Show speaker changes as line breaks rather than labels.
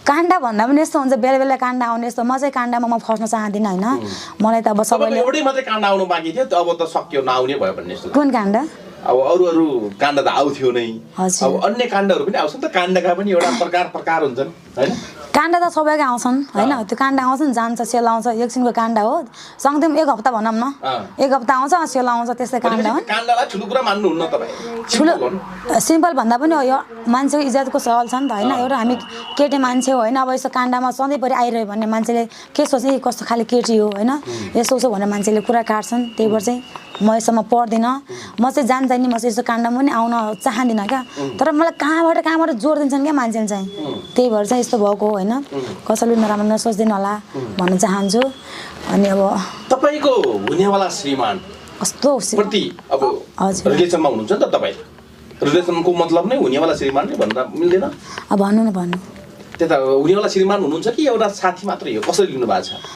काण्ड भन्दा पनि यस्तो हुन्छ बेला बेला काण्ड आउने यस्तो म चाहिँ काण्डमा म फस्न चाहदिनँ हैन मलाई त अब सबैले
एउटै मात्रै काण्ड आउनु बाँकी थियो अब त सक्यो नआउने भयो भन्ने जस्तो
कुन काण्ड
अब अरू काण्ड त आउँथ्यो नै
हजुर।
अब अन्य काण्डहरू पनि आउँछन् त काण्डका पनि एउटा प्रकार हुन्छन् हैन
काण्ड त सबैका आउँछन् हैन त्यो काण्ड आउँछ नि जान्छ सेल आउँछ एकछिनको काण्ड हो सँगै एक हप्ता भनौँ न एक हप्ता आउँछ सेल आउँछ त्यस्तै काण्ड हो
काण्डलाई ठुलो कुरा मान्नुहुन्न तपाईँ
ठुलो सिम्पल भन्दा पनि हो यो मान्छेको इज्जतको सवाल छ नि त हैन एउटा हामी केटी मान्छे हो हैन अब यस्तो काण्डमा सधैँभरि आइरह्यो भने मान्छेले के सोच्छ कस्तो खाले केटी हो हैन यसो उसो भनेर मान्छेले कुरा काट्छन् त्यही भएर चाहिँ म यसमा पर्दिनँ म चाहिँ जान्छ नि म चाहिँ यस्तो काण्डमा पनि आउन चाहदिनँ क्या तर मलाई कहाँबाट जोड दिन्छन् क्या मान्छेले चाहिँ त्यही भएर चाहिँ यस्तो भएको होइन कसैले नराम्रो नसोच्दिनु होला भन्न चाहन्छु अनि अब
तपाईको हुनेवाला श्रीमान
कस्तो
प्रति अब
हजुर
रिलेसनमा हुनुहुन्छ नि त तपाईँ रिलेसनको मतलब नै हुनेवाला श्रीमान नै भन्न मिल्दैन
अब भन्नु न भन्नु
त्यता हुनेवाला श्रीमान हुनुहुन्छ कि एउटा साथी मात्रै हो कसरी लिनु भएको छ